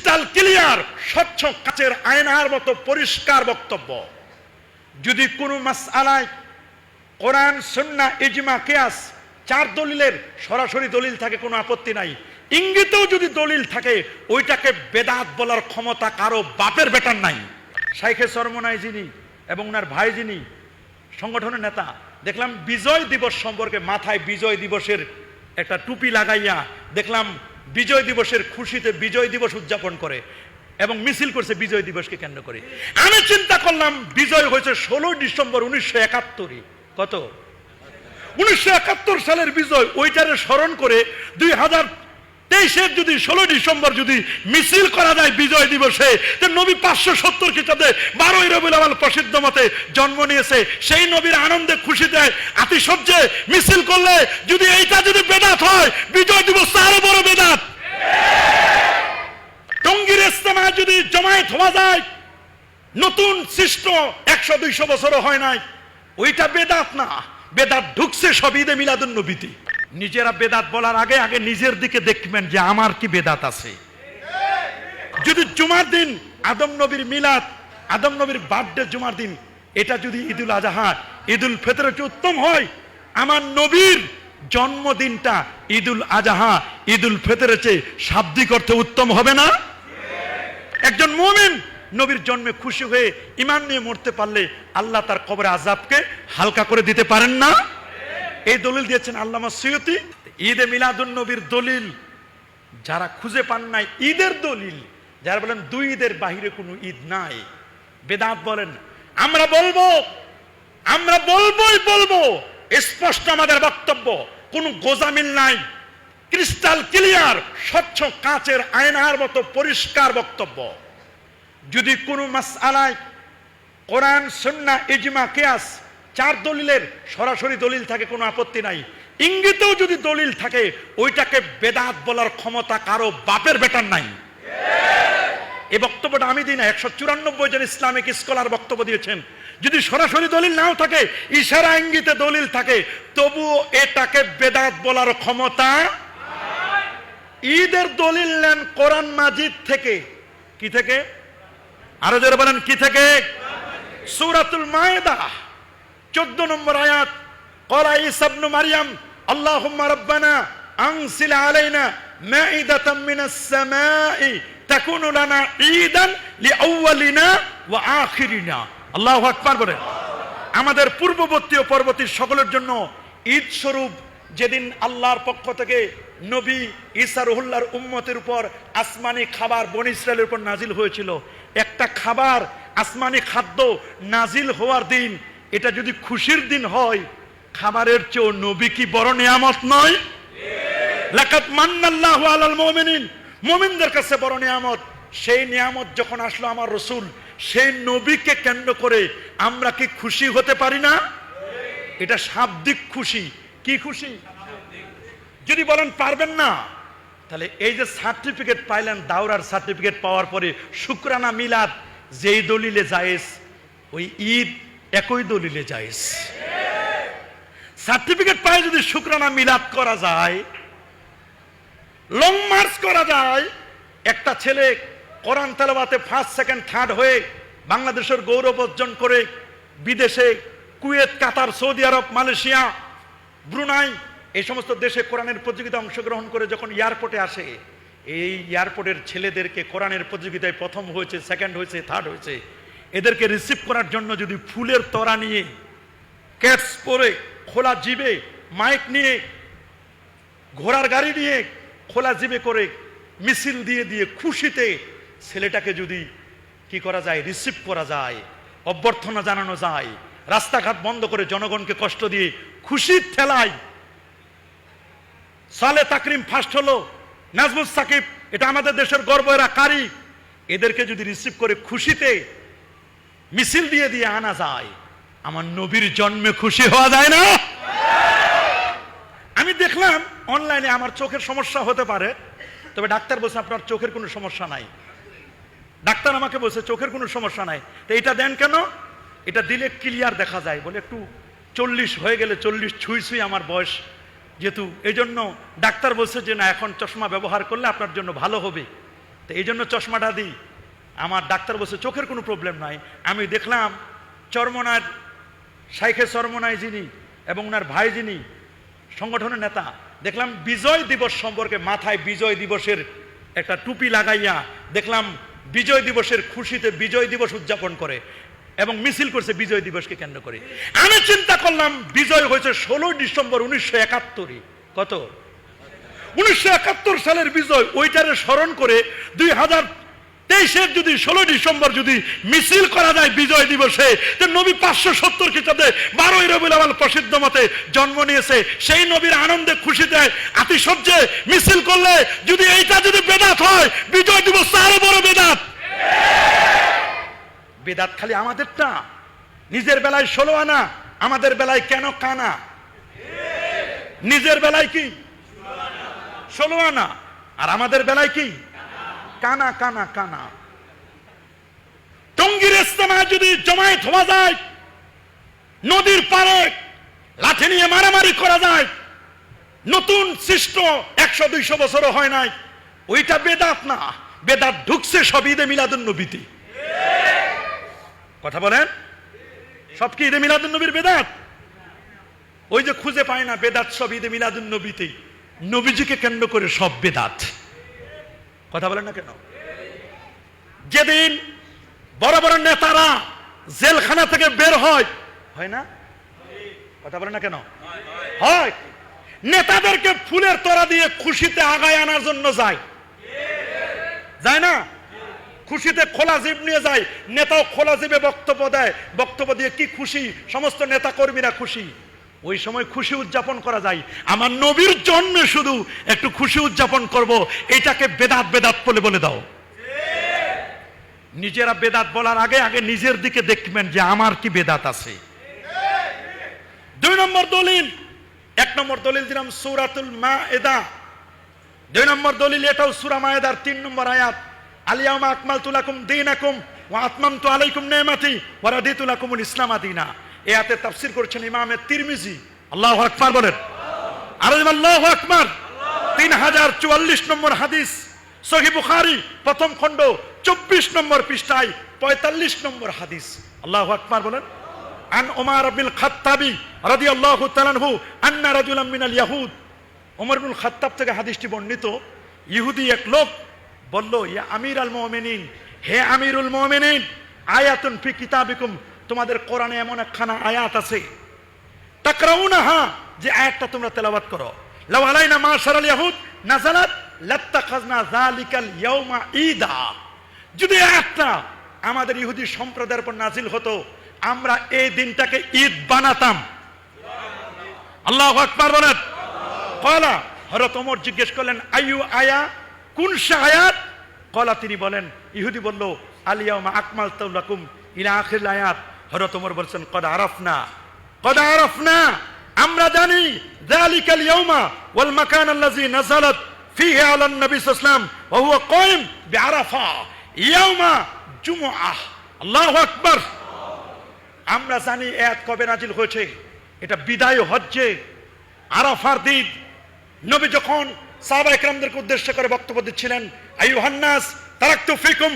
Crystal clear, স্বচ্ছ কাচের আয়নার মতো পরিষ্কার বক্তব্য। যদি কোনো মাসআলায় কোরআন, সুন্নাহ, ইজমা, কিয়াস চার দলিলের সরাসরি দলিল থাকে কোনো আপত্তি নাই, ইঙ্গিতেও যদি দলিল থাকে ওইটাকে বেদাত বলার ক্ষমতা কারো বাপের বেটার নাই। শাইখে চরমনাই যিনি এবং ওনার ভাই যিনি সংগঠনের নেতা, দেখলাম বিজয় দিবস সম্পর্কে মাথায় বিজয় দিবসের একটা টুপি লাগাইয়া দেখলাম বিজয় দিবসের খুশিতে বিজয় দিবস উদযাপন করে এবং মিছিল করছে বিজয় দিবসকে কেন্দ্র করে। আমি চিন্তা করলাম বিজয় হয়েছে 16 ডিসেম্বর 1971। কত? 1971 সালের বিজয়, ওইটারে স্মরণ করে 2023-এর যদি 16 ডিসেম্বর যদি মিছিল করা যায় বিজয় দিবসে, তো নবী 570 খ্রিস্টাব্দে 12ই রবিউল আউয়াল প্রসিদ্ধ মতে জন্ম নিয়েছে, সেই নবীর আনন্দে খুশিতে আতিশয্যে মিছিল করলে যদি এইটা যদি বেদাত হয়, বিজয় দিবস আরো বড় বেদাত। টঙ্গীর ইস্তেমায় যদি জমায়েত হওয়া যায়, নতুন সৃষ্ট 100-200 বছরও হয় নাই, ওইটা বেদাত না। বেদাত ঢুকছে সব ঈদে মিলাদুন নবীতে। নিজেরা বেদাত বলার আগে আগে নিজের দিকে দেখবেন যে আমার কি বেদাত আছে। যদি জুমার দিন আদম নবীর মিলাদ, আদম নবীর বার্থডে জুমার দিন, এটা যদি ঈদুল আজহা, ঈদুল ফিতরের চেয়ে উত্তম হয়, আমার নবীর জন্মদিনটা ঈদুল আজহা, ঈদুল ফিতরের চেয়ে শাব্দিক অর্থে উত্তম হবে না? একজন মুমিন নবীর জন্মে খুশি হয়ে ঈমান নিয়ে মরতে পারলে আল্লাহ তার কবরে আযাবকে হালকা করে দিতে পারেন না? এই দলিল দিয়েছেন আল্লামা সুয়ুতি। ঈদে মিলাদুন নবীর দলিল যারা খুঁজে পান নাই, ঈদের দলিল যারা বলেন দুই ঈদের বাহিরে কোনো ঈদ নাই, বেদাত বলেন। আমরা বলবো স্পষ্ট আমাদের বক্তব্য, কোনো গোজামিল নাই, ক্রিস্টাল ক্লিয়ার, স্বচ্ছ কাচের আয়নার মতো পরিষ্কার বক্তব্য। যদি কোনো মাসআলায় কোরআন, সুন্নাহ, ইজমা, কিয়াস চার দলিলের সরাসরি দলিল থাকে কোনো আপত্তি নাই, ইঙ্গিতেও যদি দলিল থাকে ওইটাকে বেদাত বলার ক্ষমতা কারো বাপের বেটার নাই। এই বক্তব্যটা আমি দিই না, 194 জন ইসলামিক স্কলার বক্তব্য দিয়েছেন। যদি সরাসরি দলিল নাও থাকে, ইশারা ইঙ্গিতে দলিল থাকে, তবুও এটাকে বেদাত বলার ক্ষমতা। ঈদের দলিল নেন কোরআন মাজিদ থেকে। কি থেকে? আরো জোরে বলেন, কি থেকে? সূরাতুল মায়েদা 14 নম্বর আয়াত, ক্বালা ঈসা ইবনে মারইয়াম আল্লাহুম্মা রাব্বানা আনজিল আলাইনা মাঈদাতাম মিনাস সামাই তাকুনু লানা ঈদান লিআউয়ালিনা ওয়া আখিরিনা। আল্লাহু আকবার বলেন। আমাদের পূর্ববর্তী ও পরবর্তী সকলের জন্য ঈদ স্বরূপ যেদিন আল্লাহর পক্ষ থেকে নবী ঈসা রুহুল্লাহর উম্মতের উপর আসমানি খাবার বনী ইসরায়েলের উপর নাজিল হয়েছিল, একটা খাবার আসমানি খাদ্য নাজিল হওয়ার দিন, এটা যদি খুশির দিন হয়, খাবারের চেয়েও নবী কি বড় নিয়ামত নয়? লাকাদ মান্নাল্লাহু আলাল মুমিনিন, মুমিনদের কাছে বড় নিয়ামত। সেই নিয়ামত যখন আসলো আমার রাসূল, সেই নবীকে কেন্দ্র করে আমরা কি খুশি হতে পারি না? এটা শাব্দিক খুশি। কি খুশি? যদি বলেন পারবেন না, তাহলে এই যে সার্টিফিকেট পাইলেন, দাওরার সার্টিফিকেট পাওয়ার পরে শুকরানা মিলাদ যেই দলিলে জায়েজ, ওই ঈদ একই দলিলে জায়েজ। সার্টিফিকেট পাই যদি শুকরানা মিলাদ করা যায়, লং মার্চ করা যায়, একটা ছেলে কোরআন তেলাওয়াতে ফার্স্ট, সেকেন্ড, থার্ড হয়ে বাংলাদেশের গৌরব অর্জন করে বিদেশে কুয়েত, কাতার, সৌদি আরব, মালয়েশিয়া, ব্রুনাই এই সমস্ত দেশে কোরআনের প্রতিযোগিতায় অংশগ্রহণ করে যখন এয়ারপোর্টে আসে, এই এয়ারপোর্টের ছেলেদেরকে কোরআনের প্রতিযোগিতায় প্রথম হয়েছে, সেকেন্ড হয়েছে, থার্ড হয়েছে, এদেরকে রিসিভ করার জন্য যদি ফুলের তোড়া নিয়ে, ক্যাটস পরে, খোলা জিবে, মাইক নিয়ে, ঘোড়ার গাড়ি নিয়ে, খোলা জিবে করে মিছিল দিয়ে দিয়ে খুশিতে ছেলেটাকে যদি কি করা যায়, রিসিভ করা যায়, অভ্যর্থনা জানানো যায়, রাস্তাঘাট বন্ধ করে জনগণকে কষ্ট দিয়ে খুশির ঠেলায় সালে তাকরিম ফার্স্ট হলো, নাজমুস সাকিব, এটা আমাদের দেশের গর্ব, এরা কারি, এদেরকে যদি রিসিভ করে খুশিতে মিছিল দিয়ে দিয়ে আনা যায়, আমার নবীর জন্মে খুশি হওয়া যায় না? আমি দেখলাম অনলাইনে, আমার চোখের সমস্যা হতে পারে, তবে ডাক্তার বলছে আপনার চোখের কোনো সমস্যা নাই। ডাক্তার আমাকে বলছে চোখের কোনো সমস্যা নাই, তো এটা দেন কেন? এটা দিলে ক্লিয়ার দেখা যায় বলে, একটু 40 হয়ে গেলে, 40 ছুঁই আমার বয়স যেহেতু, এই জন্য ডাক্তার বলছে যে না, এখন চশমা ব্যবহার করলে আপনার জন্য ভালো হবে। তো এই জন্য চশমাটা দিই। আমার ডাক্তার বলছে চোখের কোনো প্রবলেম নাই। আমি দেখলাম চরমনার শাইখে চরমনায় যিনি এবং ওনার ভাই যিনি সংগঠনের নেতা, দেখলাম বিজয় দিবস সম্পর্কে মাথায় বিজয় দিবসের একটা টুপি লাগাইয়া দেখলাম বিজয় দিবসের খুশিতে বিজয় দিবস উদযাপন করে এবং মিছিল করছে বিজয় দিবসকে কেন্দ্র করে। আমি চিন্তা করলাম বিজয় হয়েছে 16 ডিসেম্বর 1971। কত? 1971 সালের বিজয়। ওইটারে স্মরণ করে 2023-এর যদি 16 ডিসেম্বর যদি মিছিল করা যায় বিজয় দিবসে, যে নবী 570 খ্রিস্টাব্দে 12ই রবিউল আউয়াল প্রসিদ্ধ মতে জন্ম নিয়েছে, সেই নবীর আনন্দে খুশিতে আতিশয্যে মিছিল করলে যদি এইটা যদি বেদাত হয়, বিজয় দিবস আরো বড় বেদাত। বেদাত খালি আমাদেরটা, নিজের বেলায় 16 আনা, আমাদের বেলায় কেন কানা? নিজের বেলায় কি 16 আনা আর আমাদের বেলায় কি কানা কানা কানা। টঙ্গীর ইস্তেমায় যদি জমায়েত হওয়া যায়, নদীর পারে লাঠি নিয়ে মারামারি করা যায়, নতুন সৃষ্ট 100-200 বছরও হয় নাই, ওইটা বেদাত না। বেদাত ঢুকছে সব ঈদে মিলাদুন নবীতে। কথা বলেন, সব কি ঈদে মিলাদুন নবীর বেদাত? ওই যে খুঁজে পায় না বেদাত সব ঈদে মিলাদুন নবীতেই, নবীজিকে কেন্দ্র করে সব বেদাত। কথা বলেন না কেন? যেদিন বড় বড় নেতারা জেলখানা থেকে বের হয়, হয় না? কথা বলেন না কেন? হয়। নেতাদেরকে ফুলের তোড়া দিয়ে খুশিতে আগায় আনার জন্য যায়, যায় না? খুশিতে খোলা জিভ নিয়ে যায়, নেতাও খোলা জিভে বক্তব্য দেয়, বক্তব্য দিয়ে কি খুশি, সমস্ত নেতা কর্মীরা খুশি। ওই সময় খুশি উদযাপন করা যায়। আমার নবীর জন্মে শুধু একটু খুশি উদযাপন করব, এটাকে বেদাত বেদাত বলে দাও। নিজেরা বেদাত বলার আগে আগে নিজের দিকে দেখবেন যে আমার কি বেদাত আছে। 2 নম্বর দলিল, 1 নম্বর দলিল দিলাম সূরাতুল মায়েদা। 2 নম্বর দলিল এটাও সূরা মায়েদার 3 নম্বর আয়াত, আল-ইয়াওমা আকমালতু লাকুম দীনাকুম ওয়া আতমামতু আলাইকুম নি'মাতি ওয়া রাদিতু লাকুমুল ইসলাম দীনা। এই আয়াতে তাফসীর করেছেন ইমাম তিরমিজি। আল্লাহু আকবার বলেন। আর আল্লাহু আকবার। 3044 নম্বর হাদিস, সহিহ বুখারী প্রথম খণ্ড 24 নম্বর পৃষ্ঠায় 45 নম্বর হাদিস। আল্লাহু আকবার বলেন। আন ওমর ইবনুল খাত্তাবি রাদিয়াল্লাহু তাআলা আনহু আন্না রাজুলাম মিনাল ইয়াহুদ। ওমর ইবনুল খাত্তাব থেকে হাদিসটি বর্ণিত। ইহুদি এক লোক বলল, ইয়া আমিরুল মুমিনিন, হে আমিরুল মুমিনিন, আয়াতুন ফি কিতাবিকুম, তোমাদের কোরআনে এমন একখানা আয়াত আছে, তাকরাউনাহা, যে আয়াতটা তোমরা তেলাওয়াত করো, লাউ আলাইনা মাশারাল ইয়াহুদ নাযালাত লাত্তাখাযনা যালিকাল ইয়াওমা ঈদা। যদি আয়াতটা আমাদের ইহুদি সম্প্রদায়ের উপর নাজিল হতো, আমরা এই দিনটাকে ঈদ বানাতাম। আল্লাহু আকবার বলেন। ক্বালা, হযরত ওমর জিজ্ঞেস করলেন, আইয়ু আয়া, কোন আয়াত? ক্বালা, তিনি বলেন, ইহুদি বলল, আল ইয়াওমা আকমালতু লাকুম ইলা আখির আয়াত। হযরত ওমর বলছেন, কদ আরাফনা, কদ আরাফনা, আমরা জানি, যালিকাল ইয়াওমা ওয়াল মাকান আল্লাযী নাযালাত ফীহি আলান নবী সাল্লাল্লাহু আলাইহি ওয়াসাল্লাম ওয়া হুয়া কায়িম বিআরাফা ইয়াওমা জুমআহ। আল্লাহু আকবার। আমরা জানি আয়াত কবে নাজিল হয়েছে, এটা বিদায় হজ্জে আরাফার দিন। নবী যখন সাহাবা ইকরামদেরকে উদ্দেশ্য করে বক্তব্য দিচ্ছিলেন, আইয়ুহান নাস তারাকতু ফিকুম,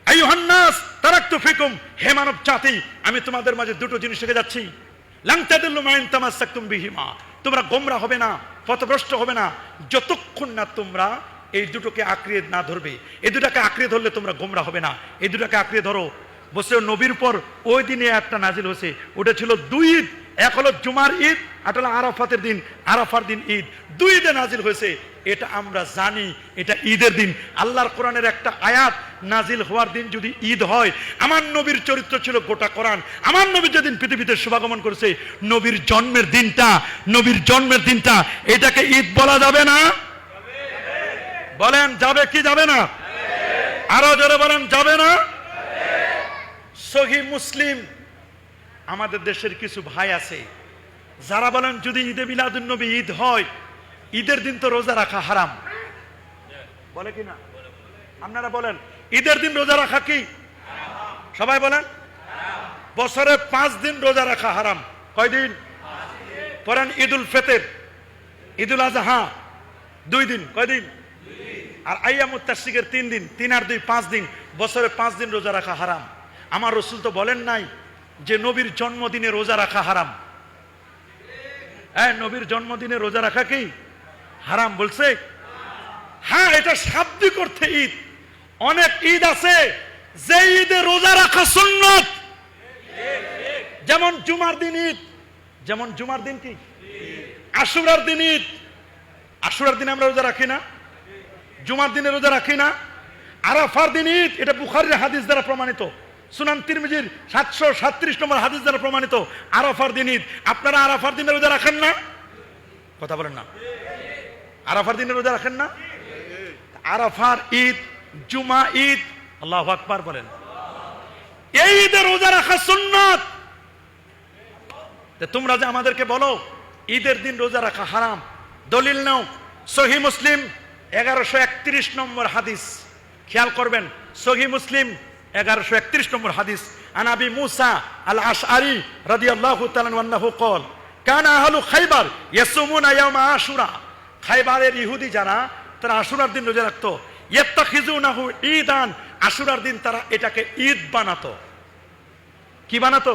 আইয়ুহান নাস তারাকতু ফিকুম, হে মানব জাতি, আমি তোমাদের মাঝে দুটো জিনিস রেখে যাচ্ছি, লান তাদিল্লু মা ইন তামাসসাকতুম বিহিমা, তোমরা গোমরা হবে না, পথভ্রষ্ট হবে না, যতক্ষণ না তোমরা এই দুটোকে আঁকড়িয়ে না ধরবে। এই দুটাকে আঁকড়িয়ে ধরলে তোমরা গোমরা হবে না, এই দুটাকে আঁকড়িয়ে ধরো। বসে নবীর পর ওই দিনে একটা নাজিল হয়েছে, ওটা ছিল 2 ঈদ, এক হলো জুমার ঈদ, আর হলো আরাফাতের দিন, আরাফার দিন ঈদ, 2 ঈদে নাজিল হয়েছে। এটা আমরা জানি, এটা ঈদের দিন। আল্লাহর কোরআনের একটা আয়াত নাজিল হওয়ার দিন যদি ঈদ হয়, আমার নবীর চরিত্র ছিল গোটা কোরআন। আমার নবী যেদিন পৃথিবীতে শুভাগমন করেছে, নবীর জন্মের দিনটা, নবীর জন্মের দিনটা, এটাকে ঈদ বলা যাবে না? বলেন যাবে কি যাবে না? আরো জোরে বলেন, যাবে না? সহিহ মুসলিম, আমাদের দেশের কিছু ভাই আছে যারা বলেন যদি ঈদে মিলাদুন নবী ঈদ হয়, ঈদের দিন তো রোজা রাখা হারাম। বলে কি না? আপনারা বলেন ঈদের দিন রোজা রাখা কি? সবাই বলেন। বছরে 5 দিন রোজা রাখা হারাম। কয় দিন? পড়েন ঈদুল ফিতর, ঈদুল আজহা, 2 দিন। কয় দিন? আর আইয়ামুত তাশরিকের 3 দিন, 3 আর 2 5 দিন, বছরে 5 দিন রোজা রাখা হারাম। আমার রাসূল তো বলেন নাই যে নবীর জন্মদিনে রোজা রাখা হারাম। হ্যাঁ, নবীর জন্মদিনে রোজা রাখা কি হারাম বলছে? হ্যাঁ, এটা শাব্দিক অর্থে ঈদ। অনেক ঈদ আছে যে ঈদে রোজা রাখা সুন্নত, যেমন জুমার দিন ঈদ, যেমন জুমার দিন কি আশুরার দিন ঈদ। আশুরার দিনে আমরা রোজা রাখি না? জুমার দিনে রোজা রাখি না? আরাফার দিন ঈদ, এটা বুখারীর হাদিস দ্বারা প্রমাণিত। সুনান তিরমিজির 737 নম্বর হাদিস দ্বারা প্রমাণিত আরাফার দিন ঈদ। আপনারা আরাফার দিনে রোজা রাখেন না? কথা বলেন না। আরাফার দিনে রোজা রাখেন না? আরাফার ঈদ, জুমা ঈদ, আল্লাহু আকবার বলেন। এই ঈদে রোজা রাখা সুন্নাত। তোমরা যে আমাদেরকে বলো ঈদের দিন রোজা রাখা হারাম, দলিল নাও। সহিহ মুসলিম 1131 নম্বর হাদিস, খেয়াল করবেন। সহিহ মুসলিম 1131 নম্বর হাদিস। আন আবি মুসা আল আশআরি রাদিয়াল্লাহু তাআলা আনহু قال কানা আহলু খায়বার ইয়াসুমুনা ইয়াওমা আশুরা। খায়বারের ইহুদি যারা, তারা আশুরার দিন রোজা রাখতো। ইয়াত্তাখিজুনাহু ঈদান, আশুরার দিন তারা এটাকে ঈদ বানাতো। কি বানাতো?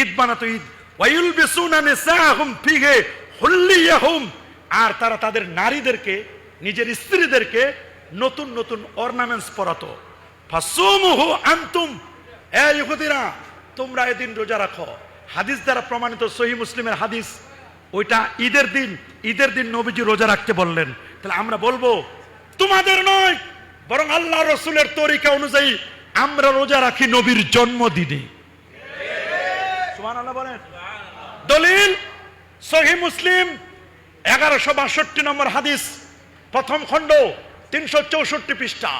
ঈদ বানাতো, ঈদ। ওয়ায়ুলবিসুনা নিসাহুম ফিহি হুল্লিয়াহুম, আর তারা তাদের নারীদেরকে, নিজের স্ত্রীদেরকে নতুন নতুন অর্নামেন্টস পরাতো। ফাসুমুহু আনতুম, এ ইহুদিরা তোমরা এদিন রোজা রাখো। হাদিস দ্বারা প্রমাণিত, সহিহ মুসলিমের হাদিস। ওইটা ঈদের দিন, ঈদের দিন নবীজি রোজা রাখতে বললেন। তাহলে আমরা বলবো তোমাদের নয়, বরং আল্লাহ রাসূলের তরিকা অনুযায়ী আমরা রোজা রাখি নবীর জন্মদিনে। সুবহানাল্লাহ বলেন। দলিল সহিহ মুসলিম 1162 নম্বর হাদিস, প্রথম খণ্ড 364 পৃষ্ঠা।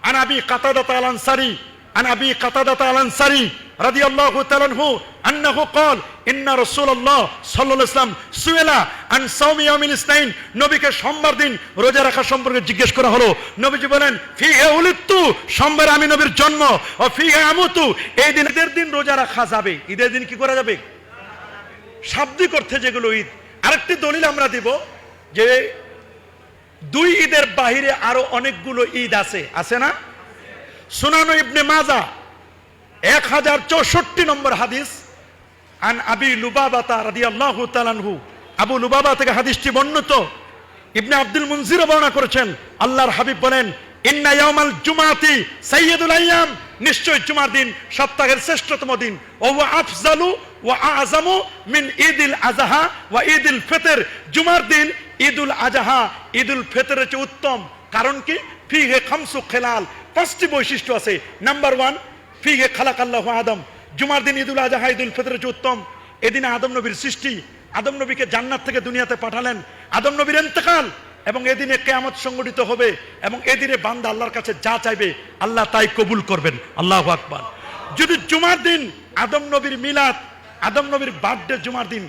আন আবি কাতাদাতা আল আনসারী, আন আবি কাতাদাতা আল আনসারী রাদিয়াল্লাহু তাআলা আনহু আন্নাহু قال ইন্না রাসূলুল্লাহ সাল্লাল্লাহু আলাইহি ওয়াসাল্লাম সুইলা আন সাওমি ইয়াউমিল ইসনাইন, নবীকে সোমবার দিন রোজা রাখা সম্পর্কে জিজ্ঞেস করা হলো। নবীজি বলেন ফিহি উলিদতু, সোমবার আমি নবীর জন্ম। ও ফিহি আমুতু, এই দিন, ঈদের দিন রোজা রাখা যাবে। ঈদের দিন কি করা যাবে? শাব্দিক অর্থে যেগুলো ঈদ। আরেকটি দলিল আমরা দিব যে 2 ঈদের বাহিরে আরো অনেকগুলো ঈদ আছে, আছে না? সুনান ইবনে মাজাহ 1064 নম্বর হাদিস। আন আবি লুবাবাতা রাদিয়াল্লাহু তাআলা আনহু, আবু লুবাবা থেকে হাদিসটি বর্ণিত। ইবনে আব্দুল মুনজির বর্ণনা করেছেন, আল্লাহর হাবিব বলেন ইন্না ইয়াউমাল জুমাতি সাইয়্যিদুল আইয়াম, নিশ্চয় জুমার দিন সপ্তাহের শ্রেষ্ঠতম দিন। ওয়া হুয়া আফজালু ওয়া আযমু মিন ঈদিল আযহা ওয়া ঈদিল ফিতর, জুমার দিন ঈদুল আযহা, ঈদুল ফিতরের চেয়ে উত্তম। কারণ কি? ফিহি খামসু খিলাল, 5টি বৈশিষ্ট্য আছে। নাম্বার 1, ফিহি খালাকাল্লাহু আদম। জুমার দিন ঈদুল আযহা, ঈদুল ফিতরের চেয়ে উত্তম। এদিনে আদম নবীর সৃষ্টি, আদম নবীকে জান্নাত থেকে দুনিয়াতে পাঠালেন, আদম নবীর ইন্তেকাল, এবং এদিনে কিয়ামত সংগঠিত হবে, এবং এদিনে বান্দা আল্লাহর কাছে যা চাইবে আল্লাহ তাই কবুল করবেন। আল্লাহু আকবার। যদি জুমার দিন আদম নবীর মিলাদ, আদম নবীর বার্থডে জুমার দিন,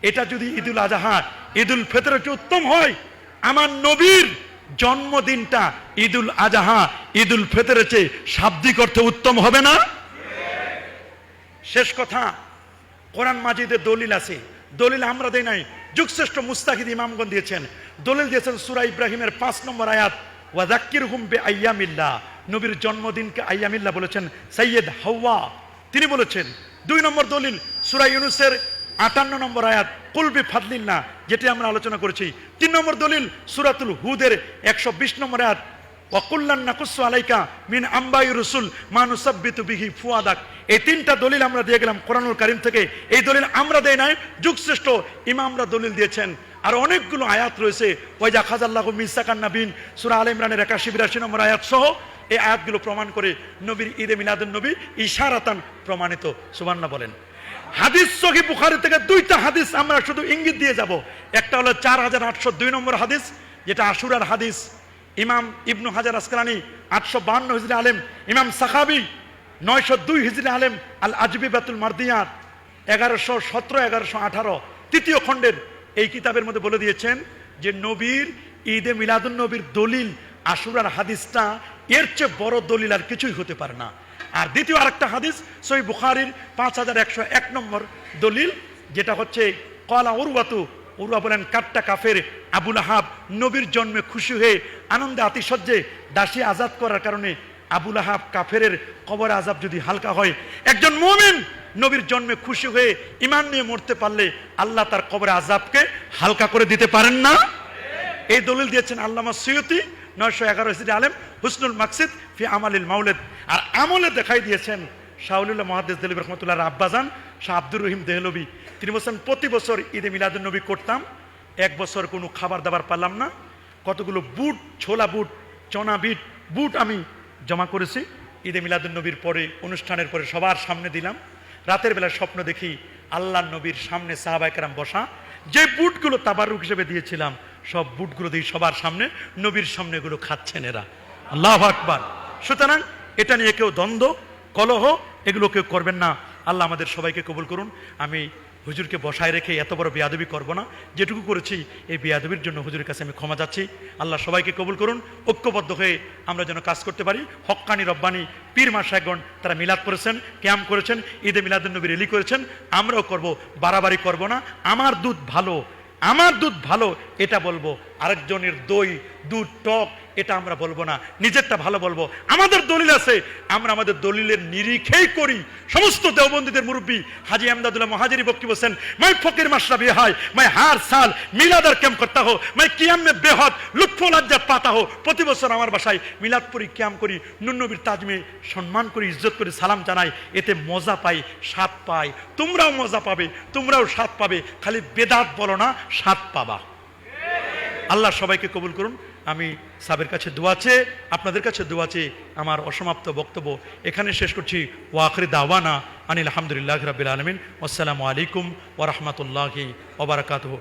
এটা যদি ঈদুল আযহা, ঈদুল ফিতরের চেয়ে উত্তম হয়, আমার নবীর জন্মদিনটা ঈদুল আযহা, ঈদুল ফিতরের চেয়ে শাব্দিক অর্থে উত্তম হবে না? শেষ কথা, কোরআন মাজিদে দলিল আছে। দলিল আমরা দেই নাই, যুগশ্রেষ্ঠ মুস্তাহিদ ইমামগণ দিয়েছেন। দলিল দিয়েছেন সূরা ইব্রাহিমের 5 নম্বর আয়াত, ওয়া যাক্কিরহুম বিআইয়ামিল্লাহ, নবীর জন্মদিনকে আইয়ামিল্লাহ বলেছেন সাইয়্যিদ হাওয়া, তিনি বলেছেন। 2 নম্বর দলিল সূরা ইউনূসের 58 নম্বর আয়াত, কুল বিফাদলিল্লাহ, যেটি আমরা আলোচনা করেছি। 3 নম্বর দলিল সূরাতুল হুদের 120 নম্বর আয়াত, ওয়া কুল্লান নাকুসু আলাইকা মিন আম্বাই রাসূল মা নুসাব্বিতু বিহি ফুয়াদাক। এই 3টা দলিল আমরা দিয়ে গেলাম কোরআনুল কারীম থেকে। এই দলিল আমরা দেই নাই, যুগশ্রেষ্ঠ ইমামরা দলিল দিয়েছেন। আর অনেকগুলো আয়াত রয়েছে, ওয়া যাখাযাল্লাহু মিসাকান নাবিন, সূরা আলে ইমরানের 81-82 নম্বর আয়াত সহ এই আয়াতগুলো প্রমাণ করে নবীর ঈদে মিলাদুন নবী ইশারাতান প্রমাণিত। সুবহানাল্লাহ বলেন। হাদিস সহিহ বুখারী থেকে 2টা হাদিস আমরা শুধু ইঙ্গিত দিয়ে যাব। একটা হলো 4802 নম্বর হাদিস, যেটা আশুরার হাদিস। ইমাম ইবনু হাজার আসকালানি 852 হিজরি আলেম, ইমাম সাখাবি 902 হিজরি আলেম আল আজবিবাতুল মারদিয়াত 1117 1118 তৃতীয় খণ্ডের এই কিতাবের মধ্যে বলে দিয়েছেন যে নবীর ঈদে মিলাদুন নবীর দলিল আশুরার হাদিসটা, এর চেয়ে বড় দলিল আর কিছুই হতে পারে না। আর দ্বিতীয় আরেকটা হাদিস সহিহ বুখারীর 5101 নম্বর দলিল, যেটা হচ্ছে ক্বালা উরওয়াতু, উরওয়া বলেন কাট্টা কাফের আবু লাহাব নবীর জন্মে খুশি হয়ে আনন্দে আতিশয্যে দাসী আজাদ করার কারণে আবুল আহাব কাফেরের কবরে আজাব যদি হালকা হয়, একজন মুমিন নবীর জন্মে খুশি হয়ে ঈমান নিয়ে মরতে পারলে আল্লাহ তার কবরে আজাবকে হালকা করে দিতে পারেন না? এই দলিল দিয়েছেন আল্লামা সৈয়দী 911 সিটি আলেম হুসনুল মাকসিদ ফি আমালিল মাউলিদ। আর আমলে দেখাই দিয়েছেন শাহুলুল্লাহ মুহাদ্দিস দেহলভী রহমাতুল্লাহর আব্বাজান শাহ আব্দুর রহিম দেহলভী। তিনি বলছেন প্রতি বছর ঈদে মিলাদুন নবী করতাম, এক বছর কোনো খাবার দাবার পারলাম না, কতগুলো বুট, ছোলা বুট, চনা বুট আমি জমা করেছি। ঈদে মিলাদুন নবীর পরে, অনুষ্ঠানের পরে সবার সামনে দিলাম। রাতের বেলা স্বপ্ন দেখি আল্লাহ নবীর সামনে সাহাবায়ে কেরাম বসা, যে বুটগুলো তাবারুক হিসেবে দিয়েছিলাম সব বুটগুলো দিয়ে সবার সামনে, নবীর সামনে এগুলো খাচ্ছেন এরা। আল্লাহু আকবার। সুতরাং এটা নিয়ে কেউ দ্বন্দ্ব, কলহ এগুলো কেউ করবেন না। আল্লাহ আমাদের সবাইকে কবুল করুন। আমি হুজুরকে বসায় রেখে এত বড় বেয়াদবি করব না, যেটুকু করেছি এই বেয়াদবির জন্য হুজুরের কাছে আমি ক্ষমা চাচ্ছি। আল্লাহ সবাইকে কবুল করুন। ঐক্যবদ্ধ হয়ে আমরা যেন কাজ করতে পারি। হক্কানি রব্বানি পীর মাশায়েখগণ তারা মিলাদ করেছেন, কিয়াম করেছেন, ঈদে মিলাদুন নবী রেলি করেছেন, আমরাও করব। বাড়াবাড়ি করব না। আমার দুধ ভালো, আমার দুধ ভালো এটা বলবো, আরেকজনের দই দুধ টক এটা আমরা বলবো না, নিজেরটা ভালো বলবো। আমাদের দলিল আছে, আমরা আমাদের দলিলের নিরিখেই করি। সমস্ত দেওবন্দীদের মুরব্বী হাজি আমদাদুল্লাহ মহাজিরি বক্কি বলছেন, मैं फकीर मशरबी हाय, मैं हर साल मिलादर कैम्प करता हो, मैं कियाम में बेहद लुत्फ लज्जत पाता हो। প্রতি বছর আমার বাসায় মিলাদ করি, কিয়াম করি, নূর নবীর তাজমে সম্মান করি, ইজ্জত করি, সালাম জানাই, এতে মজা পাই, স্বাদ পাই। তোমরাও মজা পাবে, তোমরাও স্বাদ পাবে, খালি বেদাত বলো না, স্বাদ পাবা। আল্লাহ সবাইকে কবুল করুন। আমি সাবের কাছে দোয়া চেয়ে, আপনাদের কাছে দোয়া চেয়ে আমার অসমাপ্ত বক্তব্য এখানে শেষ করছি। ওয়া আখিরি দাওয়ানা আনিল হামদুলিল্লাহি রাব্বিল আলামিন। আসসালামু আলাইকুম ওয়া রাহমাতুল্লাহি ওয়া বারাকাতুহু।